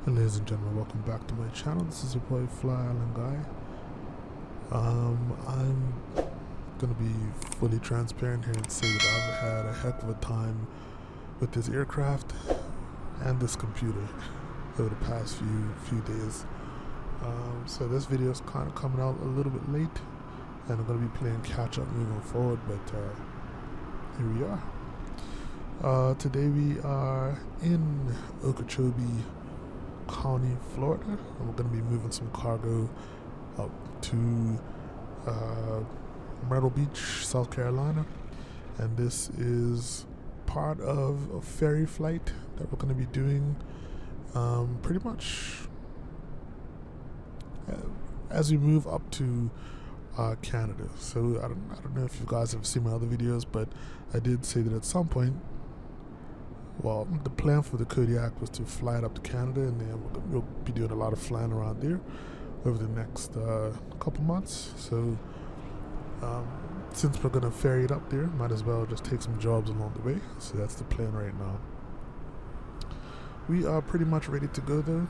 And ladies and gentlemen, welcome back to my channel. This is your boy Fly Island Guy. I'm gonna be fully transparent here and say that I've had a heck of a time with this aircraft and this computer over the past few days. So this video is kind of coming out a little bit late, and I'm gonna be playing catch up moving forward. But here we are. Today we are in Okeechobee County, Florida, and we're going to be moving some cargo up to Myrtle Beach, South Carolina, and this is part of a ferry flight that we're going to be doing pretty much as we move up to Canada. So I don't know if you guys have seen my other videos, but I did say that at some point, well, the plan for the Kodiak was to fly it up to Canada, and then we'll be doing a lot of flying around there over the next couple months. So since we're going to ferry it up there, might as well just take some jobs along the way. So that's the plan right now. We are pretty much ready to go though.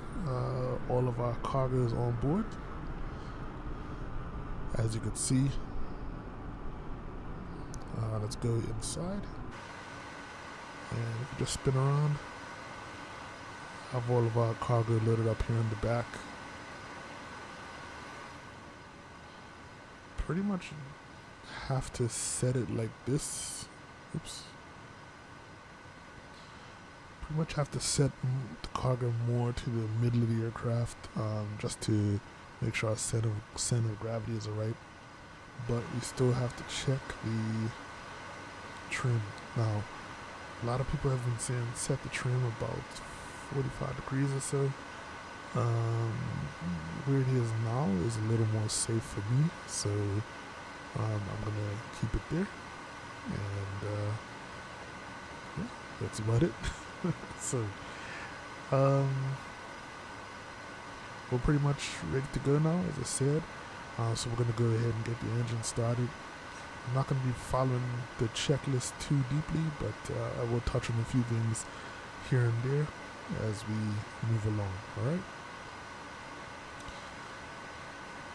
All of our cargo is on board, as you can see. Let's go inside. And if you just spin around, have all of our cargo loaded up here in the back. Pretty much have to set it like this. Oops. Pretty much have to set the cargo more to the middle of the aircraft, just to make sure our center of gravity is right. But we still have to check the trim. Now, a lot of people have been saying set the trim about 45 degrees or so. Where it is now is a little more safe for me, so I'm gonna keep it there, and yeah, that's about it. So we're pretty much ready to go now, as I said. So we're gonna go ahead and get the engine started. I'm not going to be following the checklist too deeply, but I will touch on a few things here and there as we move along, alright?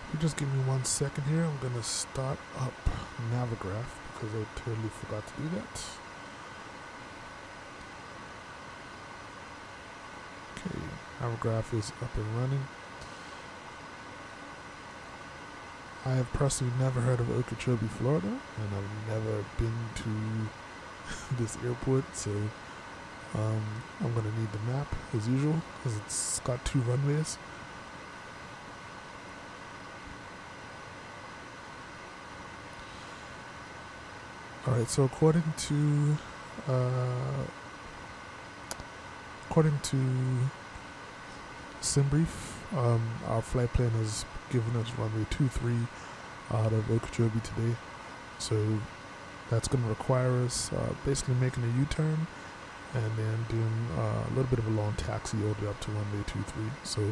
If you just give me 1 second here, I'm going to start up Navigraph because I totally forgot to do that. Okay, Navigraph is up and running. I have personally never heard of Okeechobee, Florida, and I've never been to this airport, so I'm going to need the map as usual because it's got 2 runways. Alright, so according to Simbrief, our flight plan has given us runway 23 out of Okeechobee today, so that's going to require us basically making a U-turn and then doing a little bit of a long taxi all the way up to runway 23. So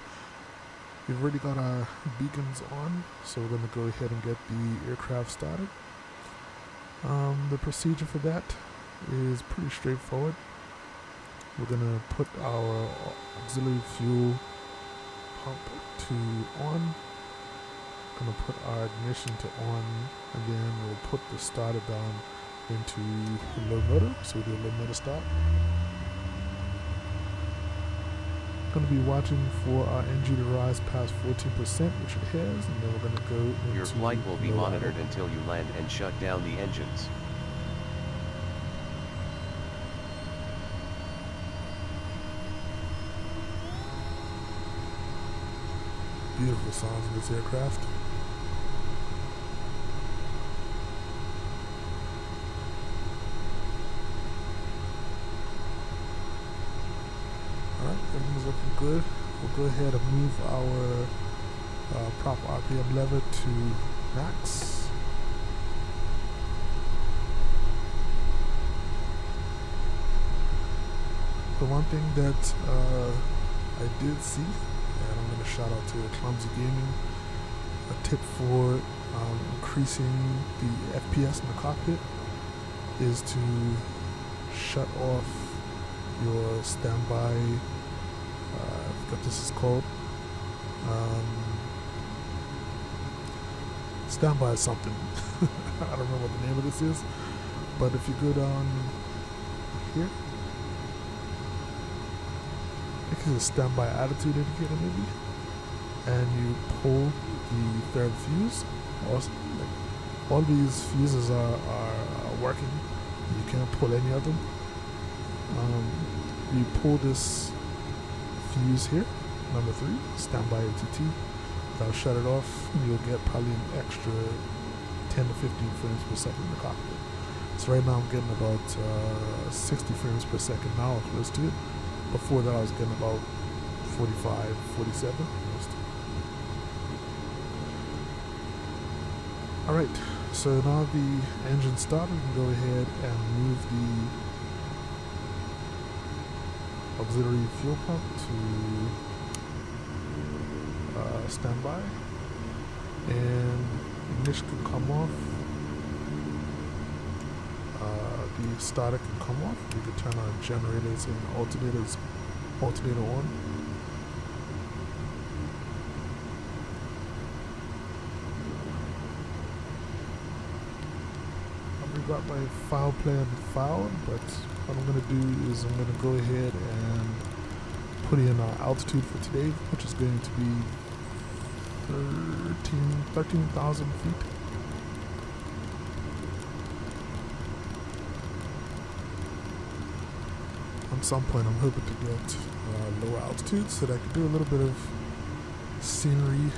we've already got our beacons on, so we're going to go ahead and get the aircraft started. The procedure for that is pretty straightforward. We're going to put our auxiliary fuel pump to on, going to put our ignition to on, and then we'll put the starter down into low motor, so we'll do a low motor start. Going to be watching for our engine to rise past 14%, which it has, and then we're going to go into your flight will be monitored until you land and shut down the engines. Beautiful sounds of this aircraft. Alright, everything's looking good. We'll go ahead and move our prop RPM lever to max. The one thing that I did see, and I'm going to shout out to Clumsy Gaming, a tip for increasing the FPS in the cockpit is to shut off your standby what this is called. Standby is something. I don't remember what the name of this is, but if you go down here, I think it's a standby attitude indicator maybe, and you pull the third fuse. Also, like, all these fuses are working. You can't pull any of them. You pull this fuse here, number 3, standby ATT. That'll shut it off, and you'll get probably an extra 10 to 15 frames per second in the cockpit. So right now I'm getting about 60 frames per second now, close to it. Before that I was getting about 45, 47. Alright, so now the engine started, we can go ahead and move the auxiliary fuel pump to standby, and ignition can come off, the starter can come off. We can turn on generators and alternator on. I've got my file plan filed, but what I'm going to do is I'm going to go ahead and put in our altitude for today, which is going to be 13,000 feet. At some point I'm hoping to get lower altitude so that I can do a little bit of scenery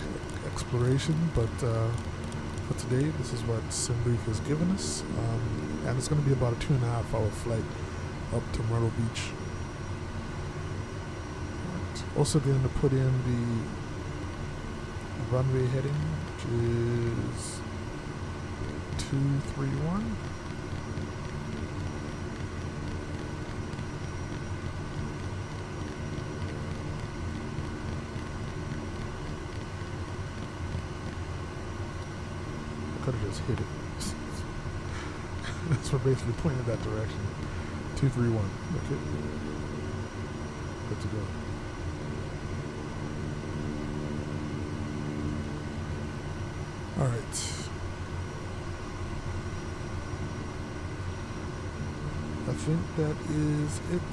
exploration, but for today this is what SimBrief has given us, and it's going to be about a 2.5 hour flight up to Myrtle Beach. Also going to put in the runway heading, which is 231. I could have just hit it. That's what basically pointed that direction. 231. Okay. Good to go. Alright. I think that is it.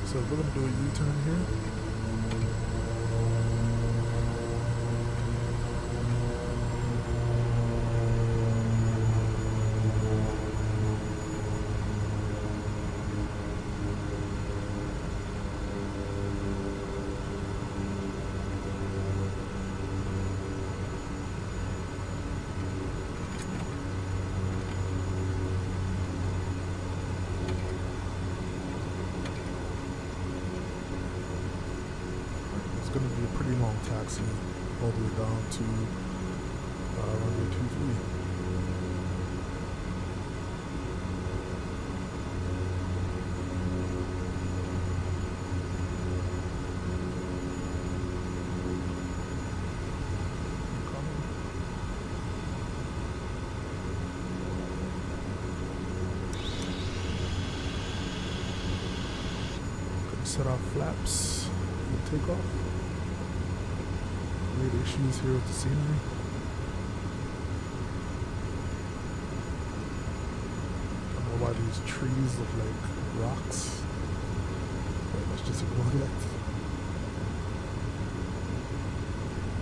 So we're going to do a U-turn here. Going to be a pretty long taxi all the way down to runway 23. Going to set our flaps for takeoff. Weird issues here with the scenery. I don't know why these trees look like rocks, but let's just ignore that.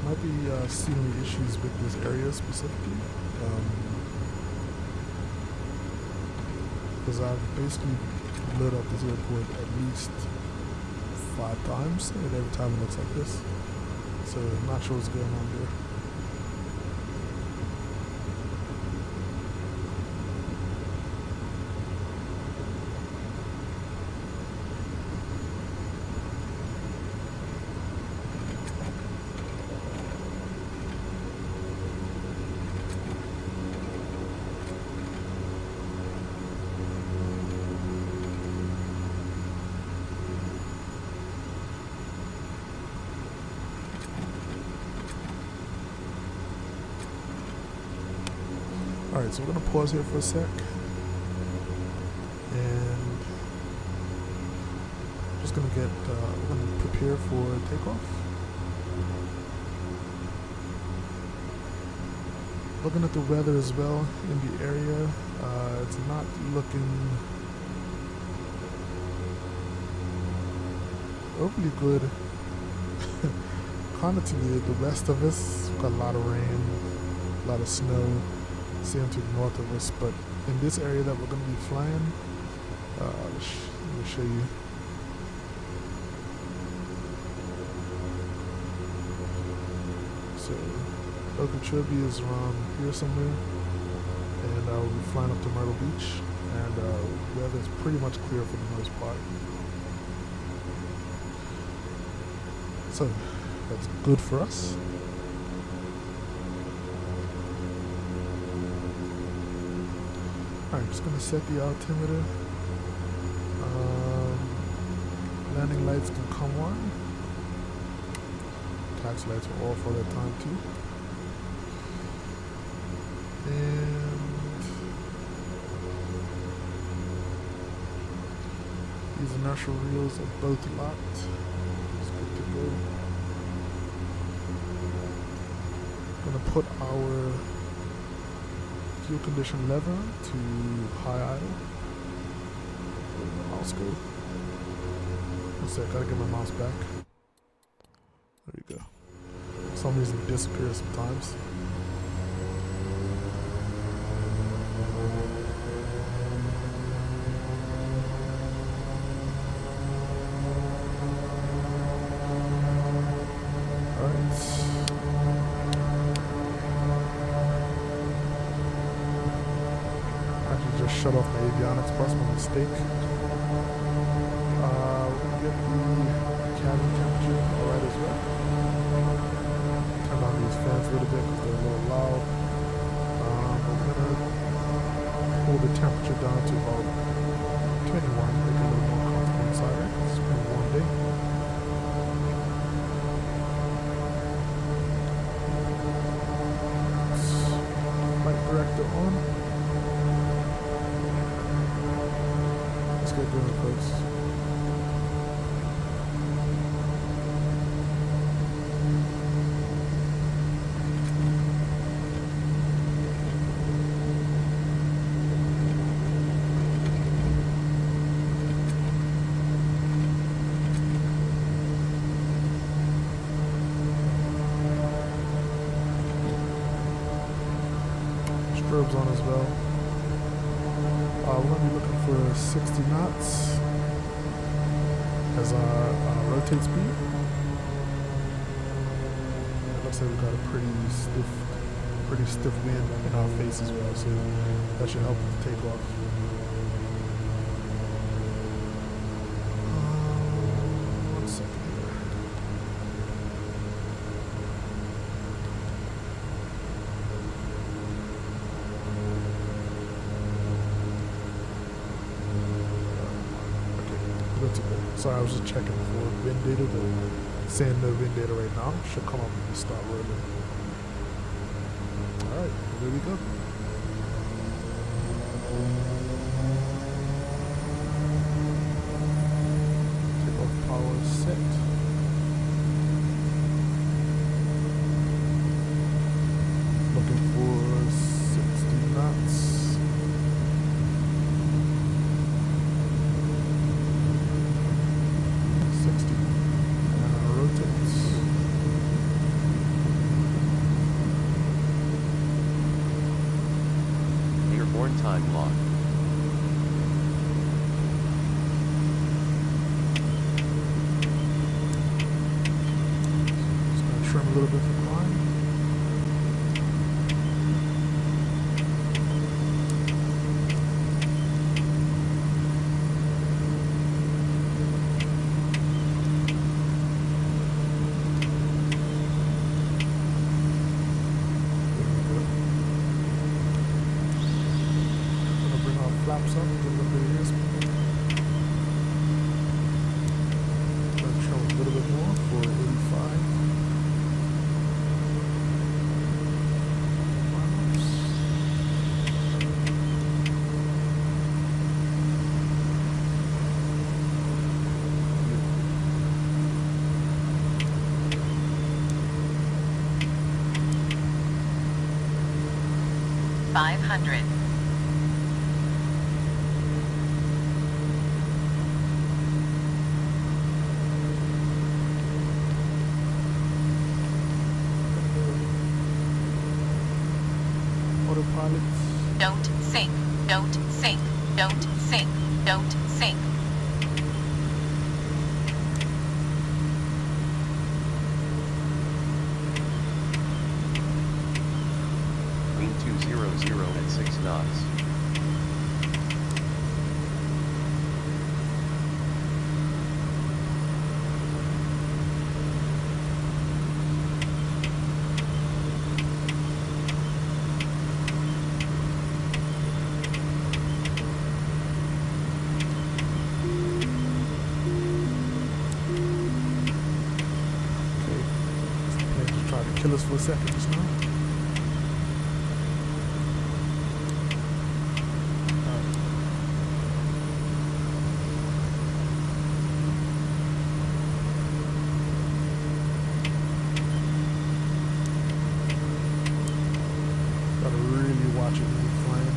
Might be scenery issues with this area specifically, because I've basically lit up this airport at least 5 times, and every time it looks like this. So I'm not sure what's going on there. Alright, so we're gonna pause here for a sec. And just gonna get, we're gonna prepare for takeoff. Looking at the weather as well in the area, it's not looking overly good. Kind of to the west of us, we've got a lot of rain, a lot of snow, same to the north of us, but in this area that we're going to be flying, let me show you. So Okeechobee is around here somewhere, and we'll be flying up to Myrtle Beach, and weather is pretty much clear for the most part. So that's good for us. Alright, just gonna set the altimeter. Landing lights can come on. Taxi lights are off all that time too. And these inertial reels are both locked. It's good to go. Gonna put our fuel condition lever to high idle. Where'd my mouse go? One sec, gotta get my mouse back. There you go. For some reason it disappears sometimes. Shut off my avionics bus by mistake. We're gonna get the cabin temperature alright as well. Turn on these fans a little bit because they're a little loud. We're gonna pull the temperature down to about 21, make it a little more comfortable inside. It's been a warm day. Flight director on. Get going, folks. Strobes on as well. We're going to be looking for 60 knots as our rotate speed. It looks like we've got a pretty stiff wind in our face as well, so that should help with the takeoff. One second here. Sorry, I was just checking for wind data, but saying no wind data right now. Should come up when we start rolling. Alright, there we go. Takeoff power set. Looking for 60 knots. Time log. Just gonna trim a little bit for climb. Flaps up, get a little bit of airspeed. Gonna trim a little bit more for 85. 500. Autopilot. Don't sink. Don't sink. Don't sink. Don't sink. Wind 200 at 6 knots. Kill us for a second just now. Gotta really watch it when you're flying.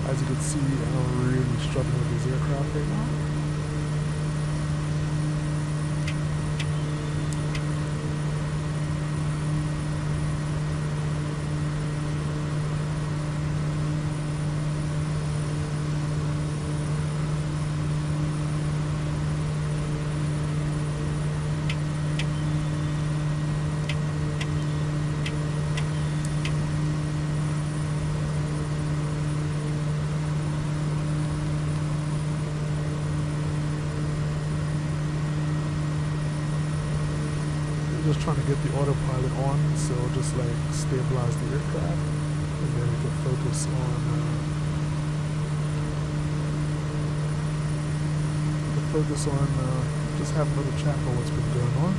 As you can see, I'm really struggling with this aircraft right now. Just trying to get the autopilot on, so just like stabilize the aircraft, and then we can focus on just having a little chat about what's been going on.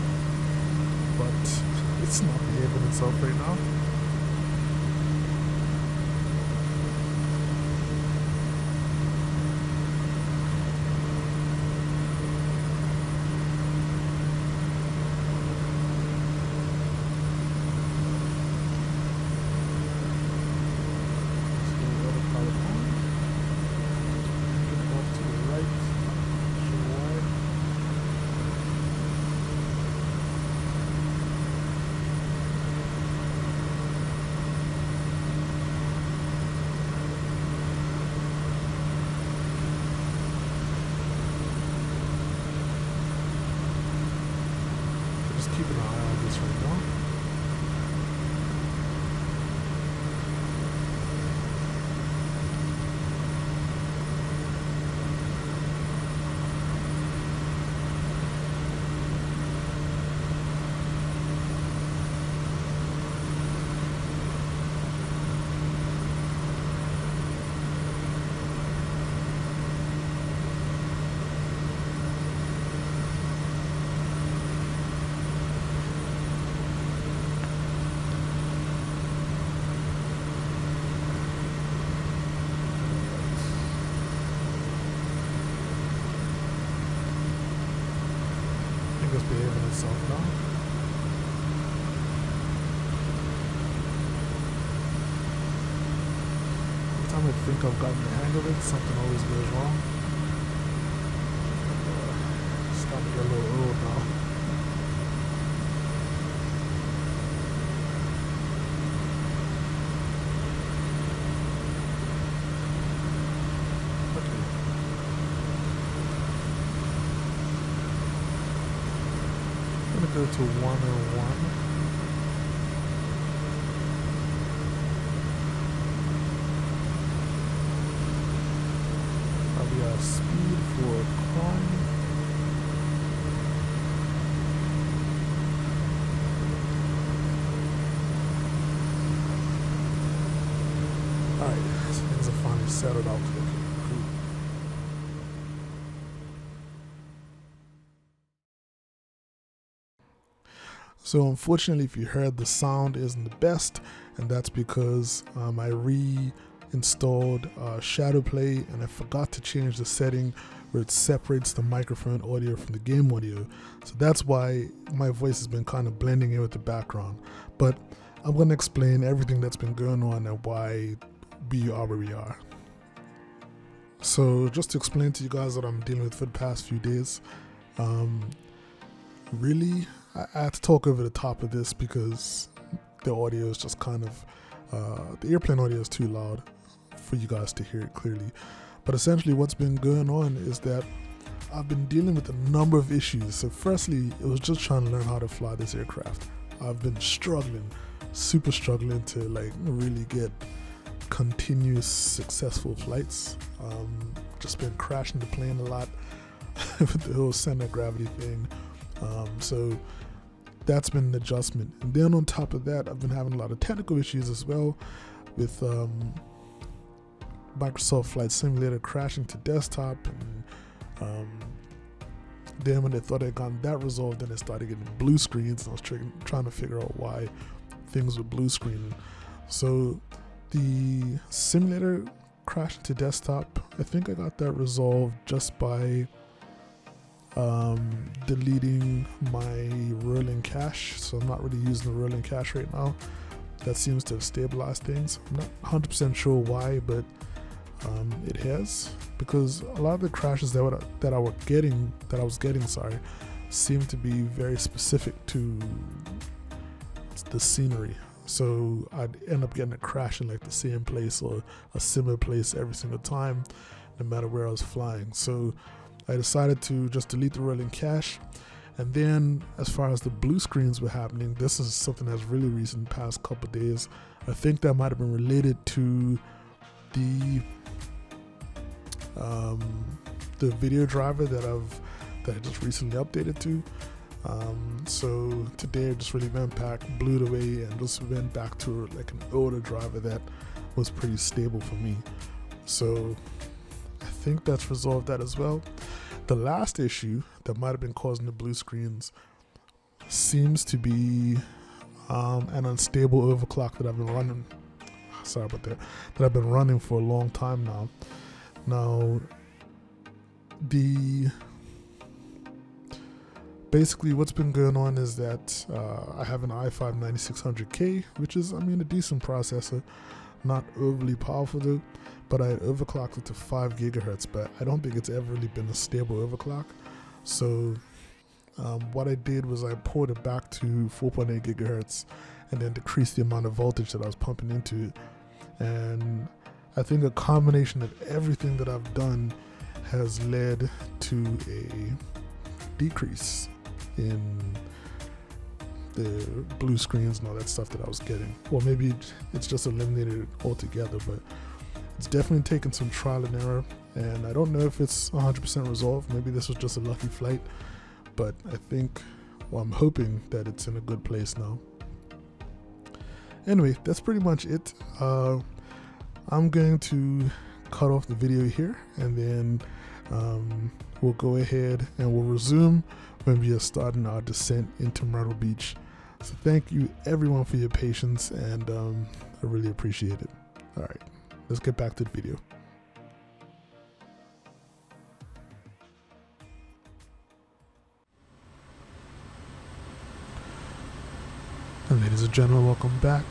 But it's not behaving itself right now. Just keep an eye on this right now. It's behaving itself now. Every time I think I've gotten the hang of it, something always goes wrong. go to 101. We got speed for climb. Alright, so things are finally settled out. Okay, cool. So unfortunately, if you heard, the sound isn't the best, and that's because I reinstalled Shadow Play, and I forgot to change the setting where it separates the microphone audio from the game audio. So that's why my voice has been kind of blending in with the background. But I'm going to explain everything that's been going on and why we are where we are. So just to explain to you guys what I'm dealing with for the past few days, really, I had to talk over the top of this because the audio is just kind of, the airplane audio is too loud for you guys to hear it clearly. But essentially what's been going on is that I've been dealing with a number of issues. So firstly, it was just trying to learn how to fly this aircraft. I've been struggling, super struggling to like really get continuous successful flights. Just been crashing the plane a lot with the whole center of gravity thing. So that's been an adjustment. And then on top of that, I've been having a lot of technical issues as well with Microsoft Flight Simulator crashing to desktop, and then when they thought they'd gotten that resolved, then it started getting blue screens, and I was trying to figure out why things were blue screening. So the simulator crashed to desktop, I think I got that resolved just by deleting my rolling cache. So I'm not really using the rolling cache right now. That seems to have stabilized things. I'm not 100% sure why, but it has, because a lot of the crashes that I was getting, seem to be very specific to the scenery. So I'd end up getting a crash in like the same place or a similar place every single time, no matter where I was flying. So I decided to just delete the rolling cache. And then as far as the blue screens were happening, this is something that's really recent, past couple of days. I think that might have been related to the video driver that I just recently updated to. So today I just really went back, blew it away, and just went back to like an older driver that was pretty stable for me. So I think that's resolved that as well. The last issue that might have been causing the blue screens seems to be an unstable overclock that I've been running. Sorry about that. That I've been running for a long time now. Now, basically what's been going on is that I have an i5 9600K, which is, a decent processor, not overly powerful though, but I overclocked it to 5 gigahertz, but I don't think it's ever really been a stable overclock. So what I did was I poured it back to 4.8 gigahertz and then decreased the amount of voltage that I was pumping into it. And I think a combination of everything that I've done has led to a decrease in the blue screens and all that stuff that I was getting. Or maybe it's just eliminated it altogether, but it's definitely taken some trial and error, and I don't know if it's 100% resolved. Maybe this was just a lucky flight, but I think, well, I'm hoping that it's in a good place now. Anyway, that's pretty much it. I'm going to cut off the video here, and then we'll go ahead and we'll resume when we are starting our descent into Myrtle Beach. So thank you everyone for your patience, and I really appreciate it. All right, let's get back to the video. And ladies and gentlemen, welcome back.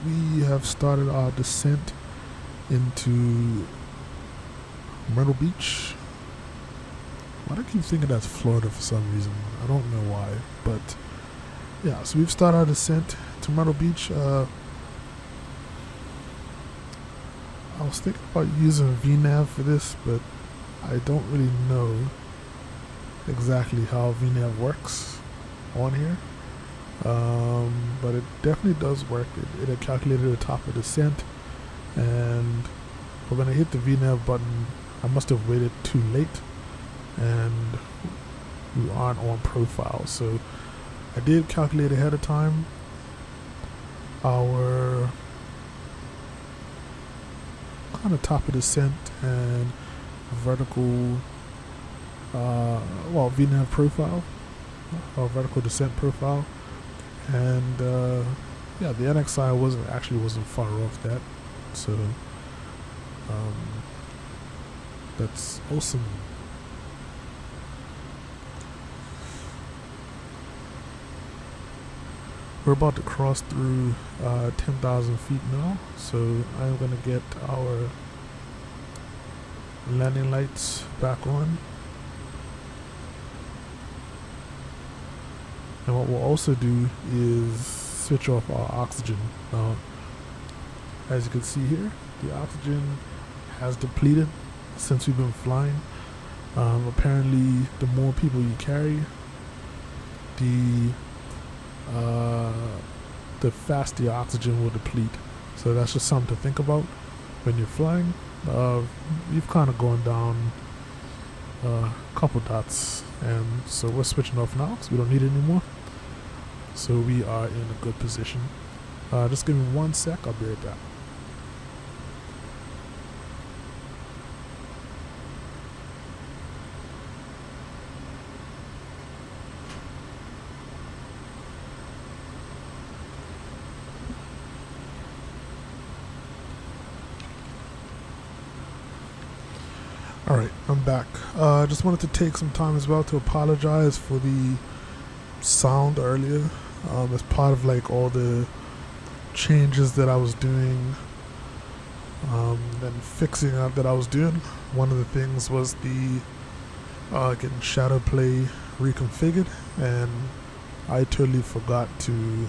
We have started our descent into Myrtle Beach. Why do I keep thinking that's Florida for some reason? I don't know why, but yeah, so we've started our descent to Myrtle Beach. I was thinking about using VNav for this, but I don't really know exactly how VNav works. on here, but it definitely does work. It had calculated the top of descent, and when I hit the VNAV button, I must have waited too late, and we aren't on profile. So I did calculate ahead of time our kind of top of descent and vertical VNAV profile, or vertical descent profile, and yeah, the NXI wasn't far off that, so that's awesome. We're about to cross through 10,000 feet now, so I'm going to get our landing lights back on. And what we'll also do is switch off our oxygen. Now, as you can see here, the oxygen has depleted since we've been flying. Apparently, the more people you carry, the faster your oxygen will deplete. So that's just something to think about when you're flying. You've kind of gone down a couple dots, and so we're switching off now because we don't need it anymore. So we are in a good position. Just give me 1 sec, I'll be right back. Alright, I'm back. Just wanted to take some time as well to apologize for the sound earlier. As part of like all the changes that I was doing and fixing up that I was doing, one of the things was the getting shadow play reconfigured, and I totally forgot to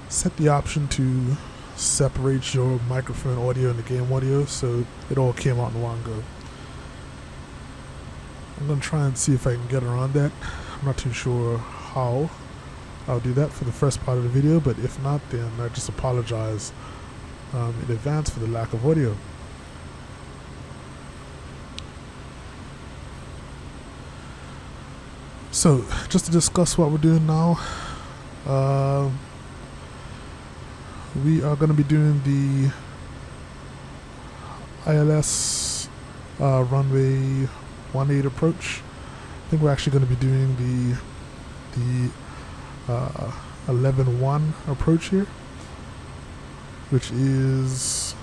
set the option to separate your microphone audio and the game audio, so it all came out in one go. I'm going to try and see if I can get around that. I'm not too sure how I'll do that for the first part of the video, but if not, then I just apologize in advance for the lack of audio. So, just to discuss what we're doing now, we are going to be doing the ILS runway 18 approach. I think we're actually going to be doing the 11-1 approach here, which is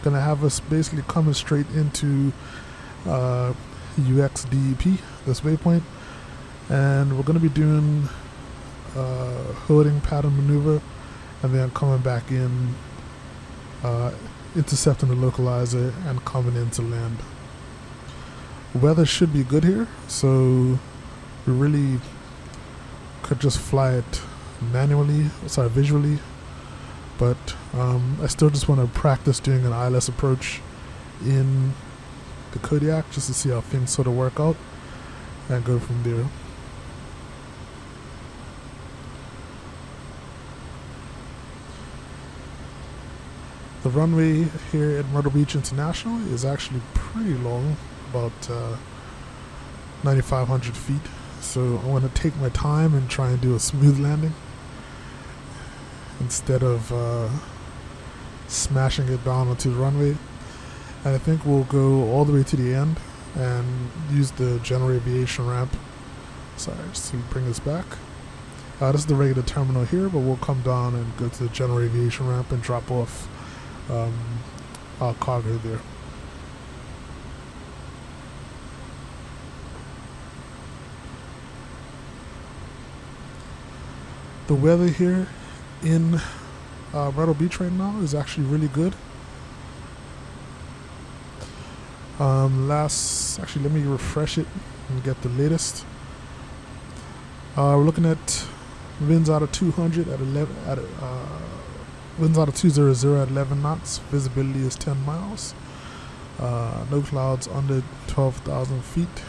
going to have us basically coming straight into UXDEP, this waypoint, and we're going to be doing holding pattern maneuver, and then coming back in, intercepting the localizer and coming in to land. Weather should be good here, so we really could just fly it visually, but I still just want to practice doing an ILS approach in the Kodiak just to see how things sort of work out and go from there. The runway here at Myrtle Beach International is actually pretty long, about 9,500 feet. So I want to take my time and try and do a smooth landing instead of smashing it down onto the runway. And I think we'll go all the way to the end and use the general aviation ramp. Sorry, just to bring this back. This is the regular terminal here, but we'll come down and go to the general aviation ramp and drop off our cargo there. The weather here in Myrtle Beach right now is actually really good. Actually, let me refresh it and get the latest. We're looking at winds out of 200 at 11 winds out of 200 at 11 knots. Visibility is 10 miles. No clouds under 12,000 feet.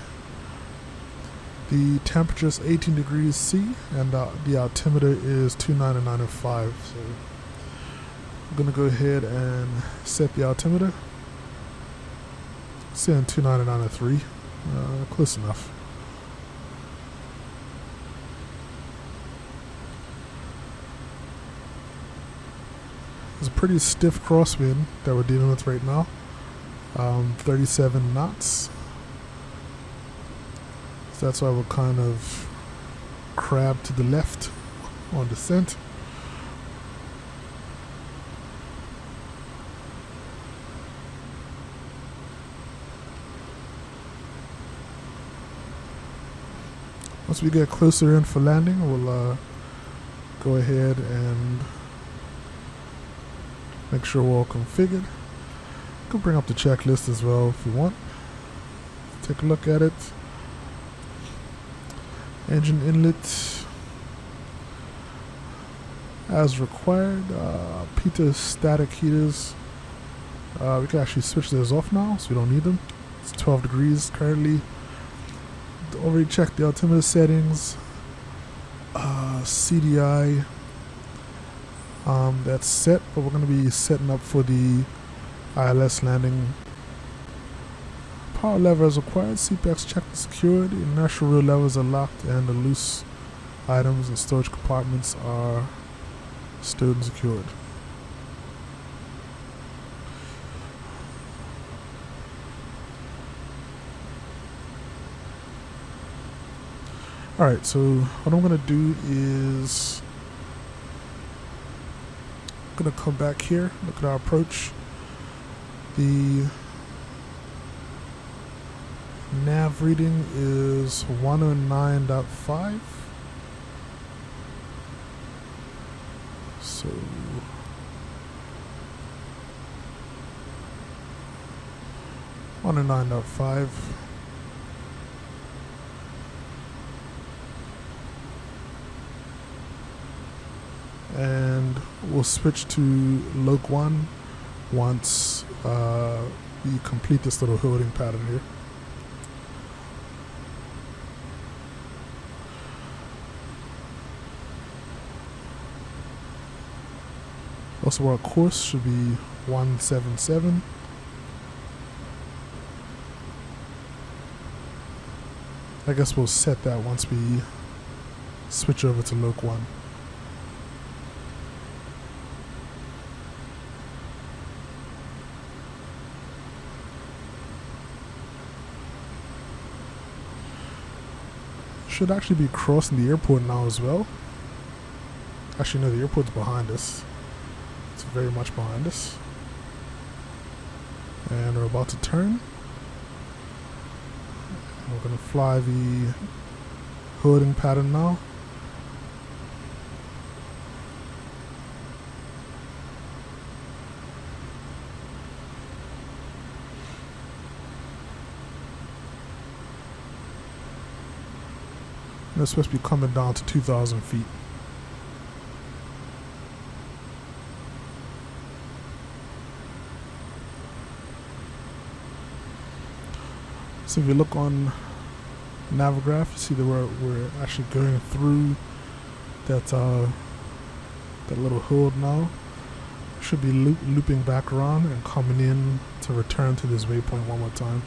The temperature is 18 degrees C, and the altimeter is 299.5. So I'm gonna go ahead and set the altimeter. Saying 299.3, close enough. It's a pretty stiff crosswind that we're dealing with right now. 37 knots. So that's why we're kind of crabbed to the left on descent. Once we get closer in for landing, we'll go ahead and make sure we're all configured. You can bring up the checklist as well if you want. Take a look at it. Engine inlet as required. Pitot static heaters. We can actually switch those off now, so we don't need them. It's 12 degrees currently. Already checked the altimeter settings. CDI. That's set, but we're going to be setting up for the ILS landing. Power lever is required. Seatbelts checked and secured. Inertial wheel levers are locked, and the loose items and storage compartments are stowed and secured. Alright, so what I'm going to do is I'm going to come back here, look at our approach. The nav reading is 109.5. So 109.5. And we'll switch to Loc 1 once we complete this little holding pattern here. Also, our course should be 177. I guess we'll set that once we switch over to Loc 1. Should actually be crossing the airport now as well. Actually, no, the airport's behind us. It's very much behind us. And we're about to turn. We're going to fly the holding pattern now. And it's supposed to be coming down to 2,000 feet. So if you look on Navigraph, you see that we're actually going through that little hold now. Should be looping back around and coming in to return to this waypoint one more time.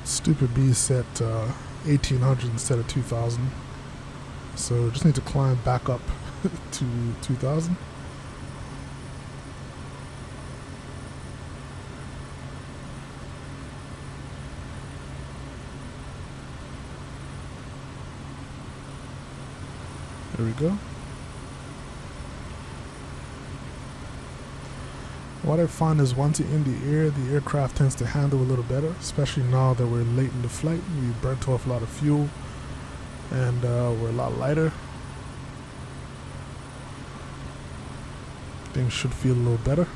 Stupid bee set 1800 instead of 2000, so just need to climb back up to 2000. There we go. What I find is once you're in the air, the aircraft tends to handle a little better, especially now that we're late in the flight. We burnt off a lot of fuel and we're a lot lighter. Things should feel a little better.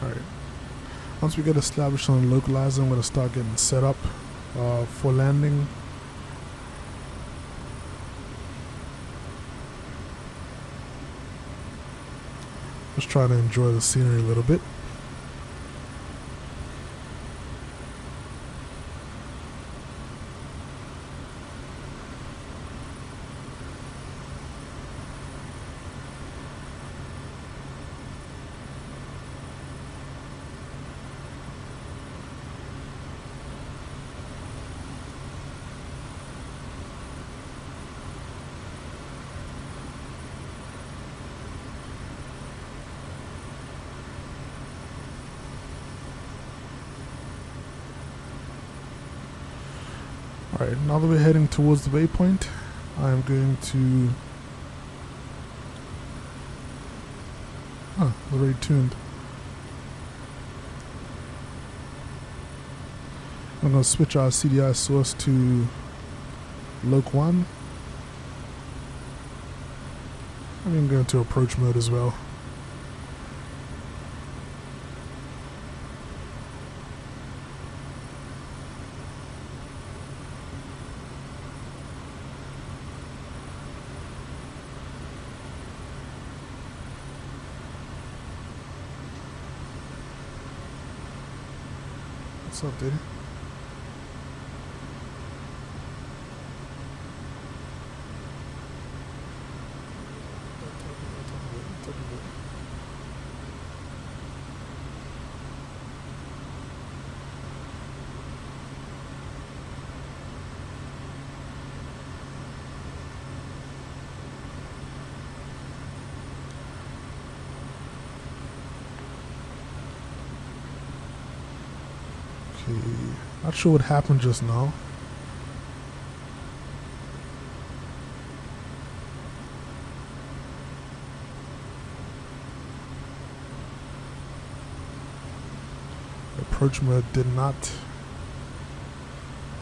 Alright, once we get established on the localizer, I'm going to start getting set up for landing. Just trying to enjoy the scenery a little bit. Alright, now that we're heading towards the waypoint, I'm going to... it's already tuned. I'm going to switch our CDI source to Loc 1. I'm going to go into approach mode as well. What's up, dude? Not sure what happened just now. Approach mode did not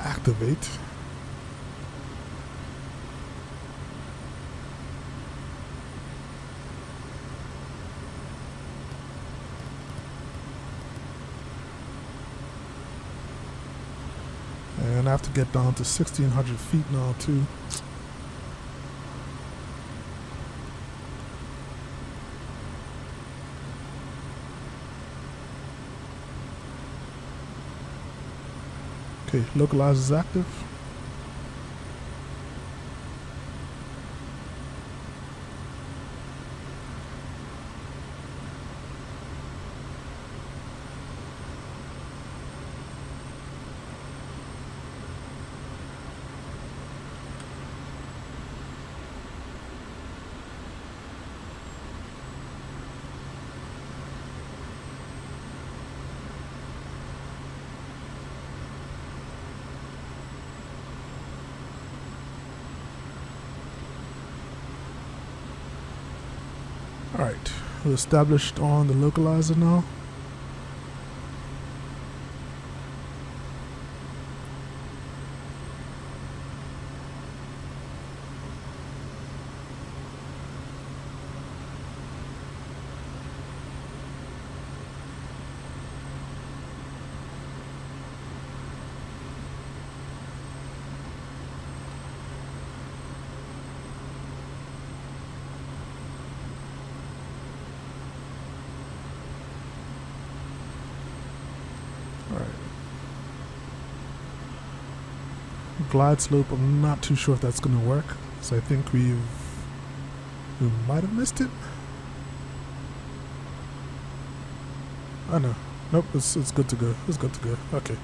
activate. And I have to get down to 1,600 feet now too. Okay, localizer is active. Alright, we're established on the localizer now. glide slope, I'm not too sure if that's going to work. So I think we might have missed it. Oh no. Nope, it's good to go. It's good to go. Okay.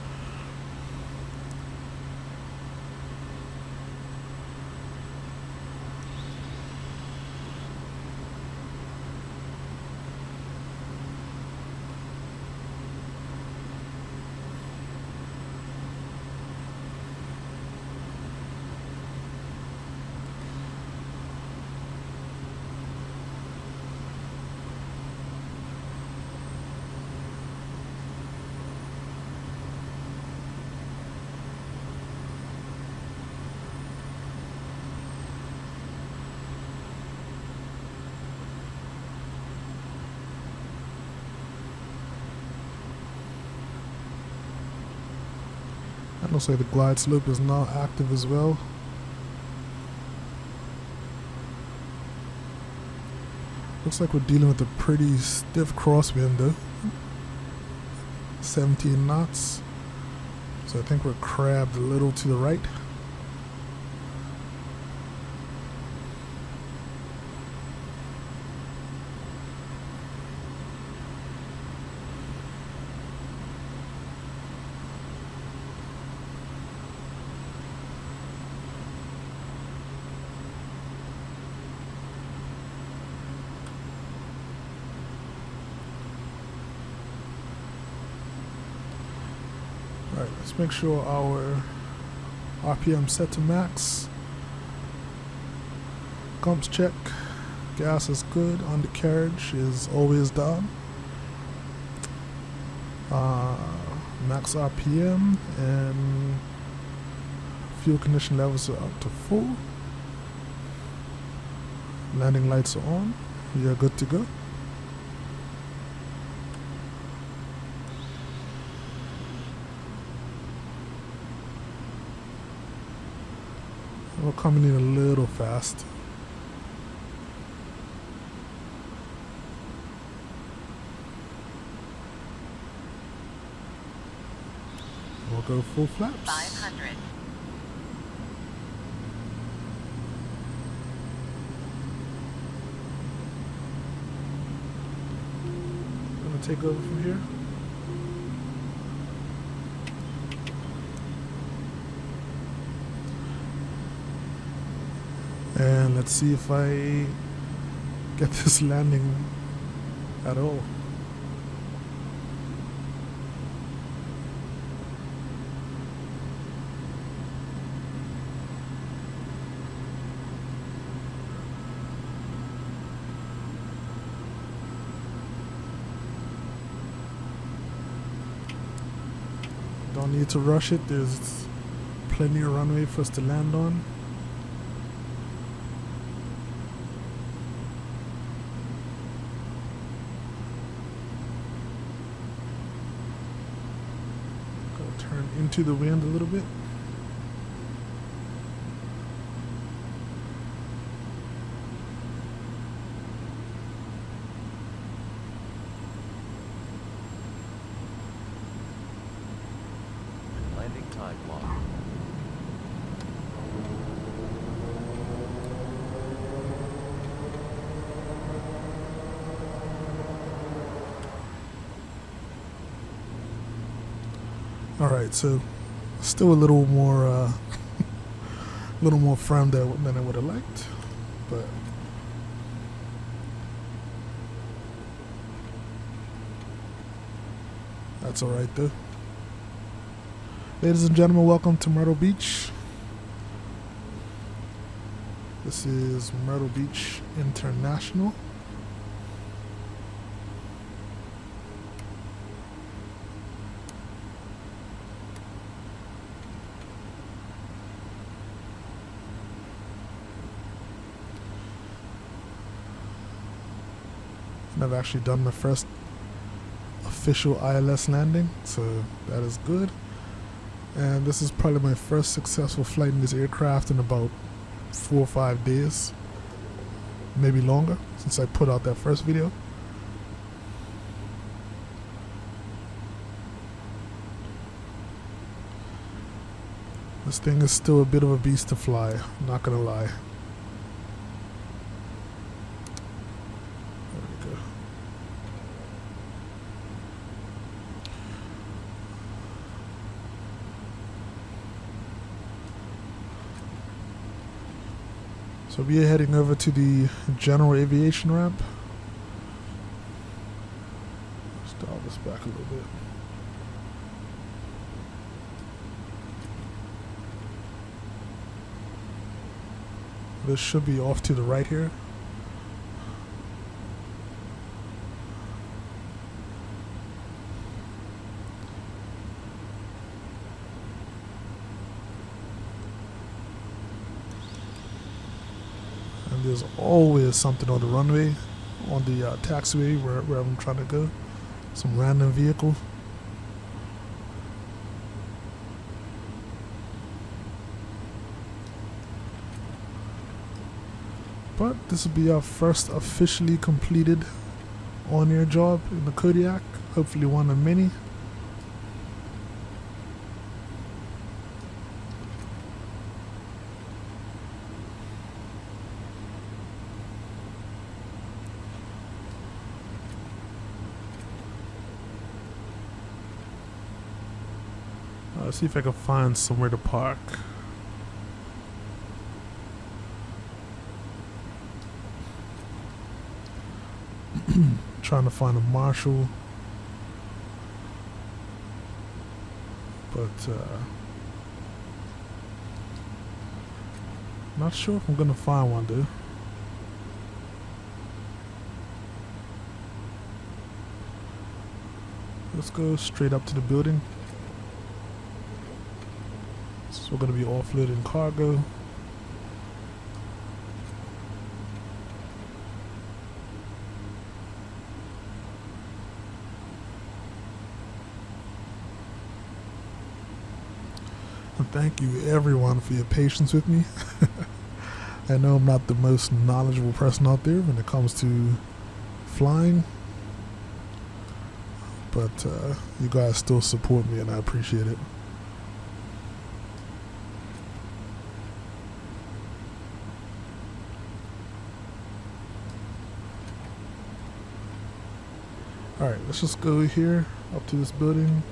Looks like the glide slope is now active as well. Looks like we're dealing with a pretty stiff crosswind though. 17 knots. So I think we're crabbed a little to the right. Alright, let's make sure our RPM set to max. Comps check. Gas is good. Undercarriage is always down. Max RPM and fuel condition levels are up to full. Landing lights are on. We are good to go. We're coming in a little fast. We'll go full flaps. 500. I'm gonna take over from here. And let's see if I get this landing at all. Don't need to rush it. There's plenty of runway for us to land on. Turn into the wind a little bit. Landing time lock. Alright, so still a little more firm than I would have liked, but that's alright though. Ladies and gentlemen, welcome to Myrtle Beach. This is Myrtle Beach International. And I've actually done my first official ILS landing, so that is good. And this is probably my first successful flight in this aircraft in about 4 or 5 days, maybe longer, since I put out that first video. This thing is still a bit of a beast to fly, not gonna lie. There we go. So we are heading over to the general aviation ramp. Let's dial this back a little bit. This should be off to the right here. And there's always something on the runway, on the taxiway where I'm trying to go. Some random vehicle. But this will be our first officially completed on-air job in the Kodiak. Hopefully one of many. Let's see if I can find somewhere to park. Trying to find a marshal, but not sure if I'm gonna find one, dude. Let's go straight up to the building. So we're gonna be offloading cargo. Thank you everyone for your patience with me. I know I'm not the most knowledgeable person out there when it comes to flying, but you guys still support me and I appreciate it. Alright, let's just go here up to this building.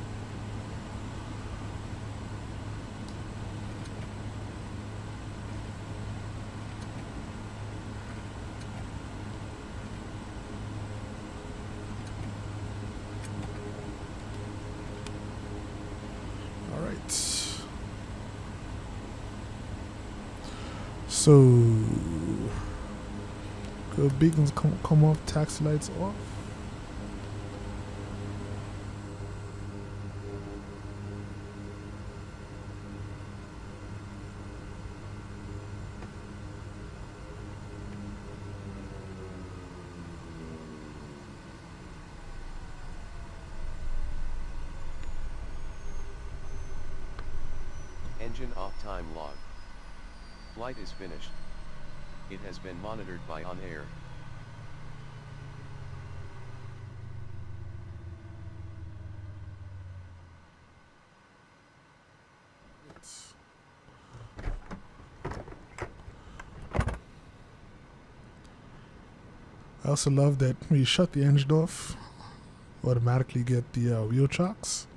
So, go beacons come off, taxi lights off. Engine off time log. Flight is finished. It has been monitored by On Air. I also love that when you shut the engine off, you automatically get the wheel chocks.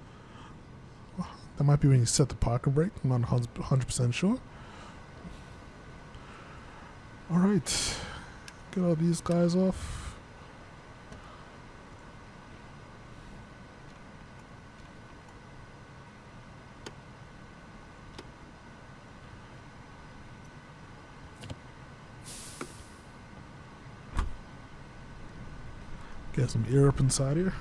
That might be when you set the parking brake. I'm not 100% sure. Alright, get all these guys off. Get some air up inside here.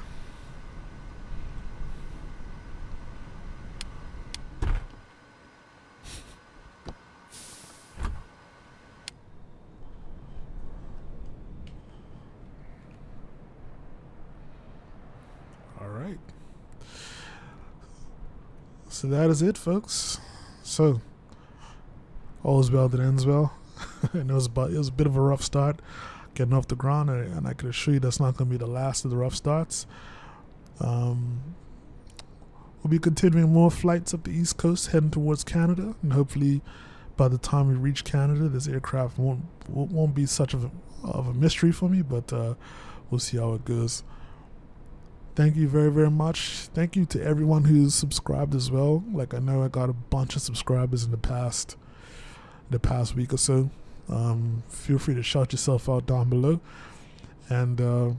Alright. So that is it, folks. So, all's well that ends well. And it was a bit of a rough start getting off the ground, and I can assure you that's not going to be the last of the rough starts. we'll be continuing more flights up the East Coast, heading towards Canada, and hopefully by the time we reach Canada, this aircraft won't be such of a mystery for me, but we'll see how it goes. Thank you very, very much. Thank you to everyone who's subscribed as well. Like, I know I got a bunch of subscribers in the past week or so. Feel free to shout yourself out down below, and a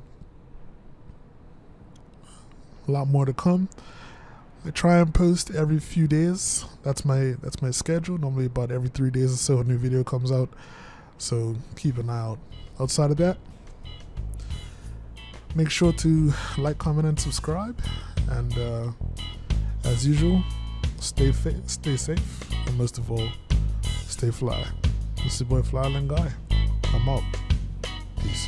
lot more to come. I try and post every few days. That's my schedule. Normally about every 3 days or so a new video comes out, so keep an eye out. Outside of that, make sure to like, comment, and subscribe, and as usual, stay safe, and most of all, stay fly. This is your boy Fly Island Guy. I'm out. Peace.